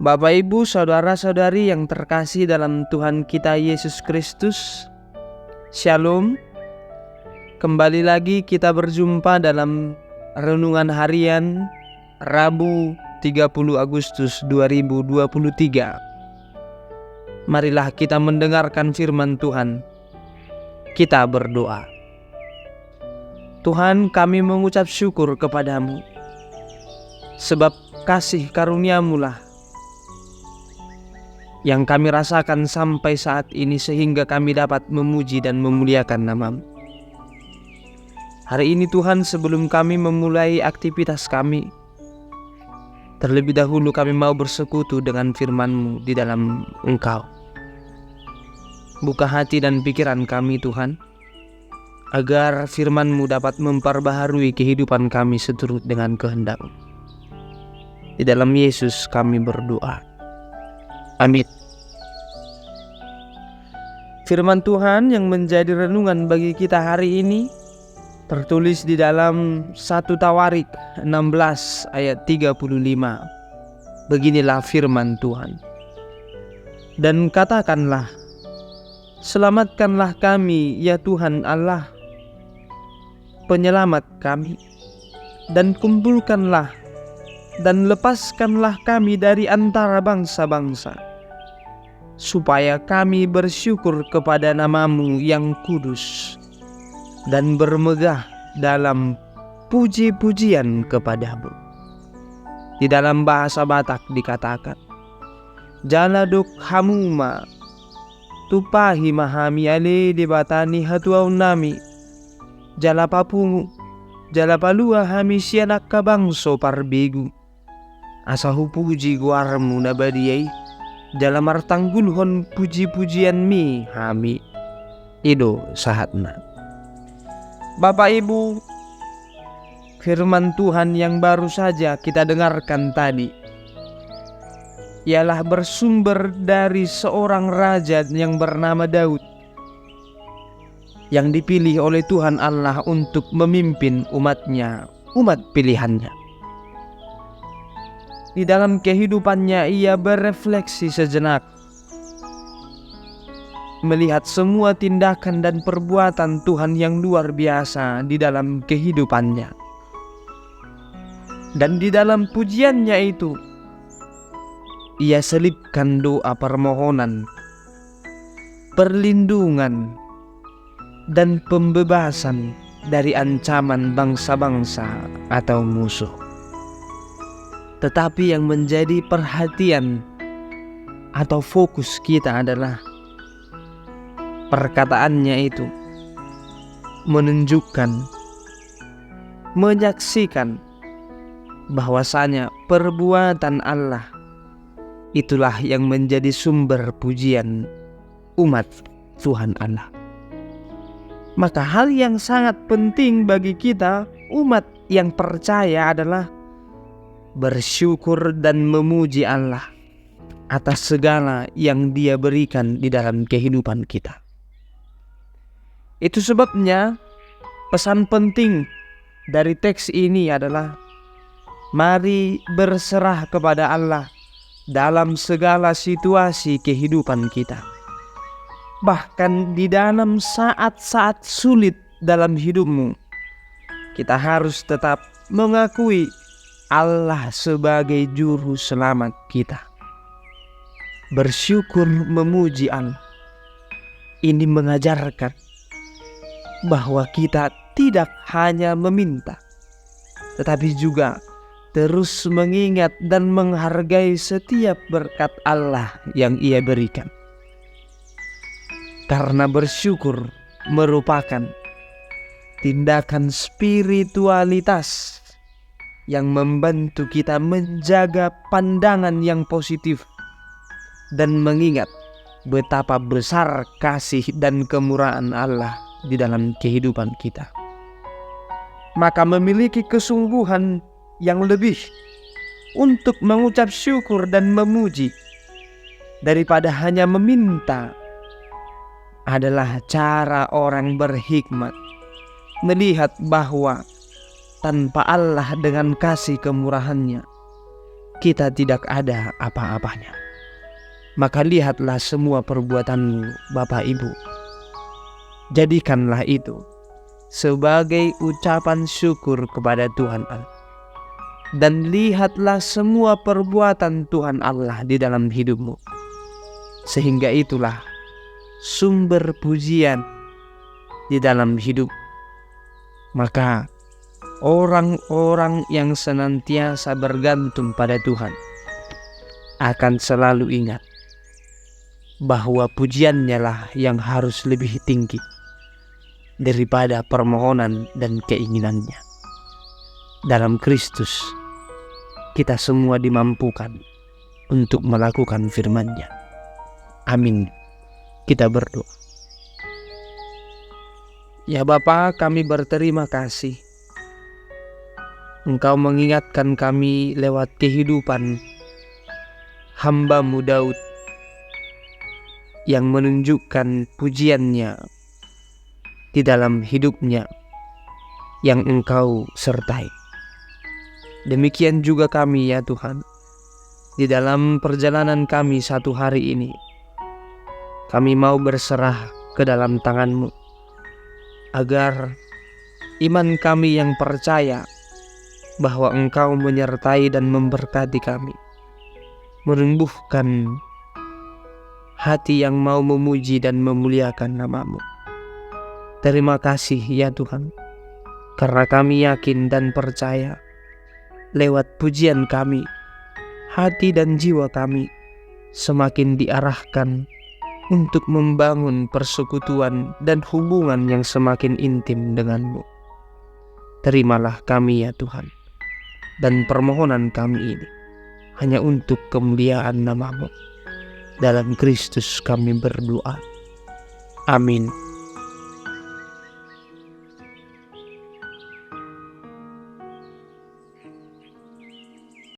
Bapak, Ibu, saudara-saudari yang terkasih dalam Tuhan kita Yesus Kristus, Shalom. Kembali lagi kita berjumpa dalam renungan harian Rabu 30 Agustus 2023. Marilah kita mendengarkan firman Tuhan. Kita berdoa. Tuhan, kami mengucap syukur kepadamu, sebab kasih karuniamu lah yang kami rasakan sampai saat ini, sehingga kami dapat memuji dan memuliakan nama-Mu. Hari ini Tuhan, sebelum kami memulai aktivitas kami, terlebih dahulu kami mau bersekutu dengan firman-Mu di dalam Engkau. Buka hati dan pikiran kami Tuhan, agar firman-Mu dapat memperbaharui kehidupan kami seturut dengan kehendak-Mu. Di dalam Yesus kami berdoa. Amin. Firman Tuhan yang menjadi renungan bagi kita hari ini tertulis di dalam 1 Tawarik 16 ayat 35. Beginilah firman Tuhan. Dan katakanlah, selamatkanlah kami ya Tuhan Allah, penyelamat kami, dan kumpulkanlah dan lepaskanlah kami dari antara bangsa-bangsa, supaya kami bersyukur kepada nama-Mu yang kudus dan bermegah dalam puji-pujian kepadamu. Di dalam bahasa Batak dikatakan, Jaladuk hamuma tupahi mahami ale debatani hatuau nami, jalapapungu jalapalua hami sianak kabangso parbegu, asahu puji guarmu nabadiyai, dalam artanggulhon puji-pujian mi hami ido sahatna. Bapak Ibu, firman Tuhan yang baru saja kita dengarkan tadi ialah bersumber dari seorang raja yang bernama Daud, yang dipilih oleh Tuhan Allah untuk memimpin umatnya, umat pilihannya. Di dalam kehidupannya ia berefleksi sejenak, melihat semua tindakan dan perbuatan Tuhan yang luar biasa di dalam kehidupannya. Dan di dalam pujiannya itu, ia selipkan doa permohonan, perlindungan, dan pembebasan dari ancaman bangsa-bangsa atau musuh. Tetapi yang menjadi perhatian atau fokus kita adalah perkataannya itu menunjukkan, menyaksikan bahwasanya perbuatan Allah itulah yang menjadi sumber pujian umat Tuhan Allah. Maka hal yang sangat penting bagi kita, umat yang percaya, adalah bersyukur dan memuji Allah atas segala yang Dia berikan di dalam kehidupan kita. Itu sebabnya pesan penting dari teks ini adalah mari berserah kepada Allah dalam segala situasi kehidupan kita. Bahkan di dalam saat-saat sulit dalam hidupmu, kita harus tetap mengakui Allah sebagai juru selamat kita. Bersyukur memuji Allah ini mengajarkan bahwa kita tidak hanya meminta, tetapi juga terus mengingat dan menghargai setiap berkat Allah yang Ia berikan. Karena bersyukur merupakan tindakan spiritualitas yang membantu kita menjaga pandangan yang positif dan mengingat betapa besar kasih dan kemurahan Allah di dalam kehidupan kita. Maka memiliki kesungguhan yang lebih untuk mengucap syukur dan memuji daripada hanya meminta adalah cara orang berhikmat melihat bahwa tanpa Allah dengan kasih kemurahannya, kita tidak ada apa-apanya. Maka lihatlah semua perbuatanmu, Bapak Ibu. Jadikanlah itu sebagai ucapan syukur kepada Tuhan Allah. Dan lihatlah semua perbuatan Tuhan Allah di dalam hidupmu. Sehingga itulah sumber pujian di dalam hidup. Maka orang-orang yang senantiasa bergantung pada Tuhan akan selalu ingat bahwa pujiannya lah yang harus lebih tinggi daripada permohonan dan keinginannya. Dalam Kristus kita semua dimampukan untuk melakukan firman-Nya. Amin. Kita berdoa. Ya Bapa, kami berterima kasih. Engkau mengingatkan kami lewat kehidupan hamba-Mu Daud yang menunjukkan pujiannya di dalam hidupnya yang Engkau sertai. Demikian juga kami ya Tuhan, di dalam perjalanan kami satu hari ini, kami mau berserah ke dalam tangan-Mu, agar iman kami yang percaya bahwa Engkau menyertai dan memberkati kami, menumbuhkan hati yang mau memuji dan memuliakan nama-Mu. Terima kasih ya Tuhan, karena kami yakin dan percaya lewat pujian kami, hati dan jiwa kami semakin diarahkan untuk membangun persekutuan dan hubungan yang semakin intim dengan-Mu. Terimalah kami ya Tuhan, dan permohonan kami ini hanya untuk kemuliaan nama-Mu. Dalam Kristus kami berdoa. Amin.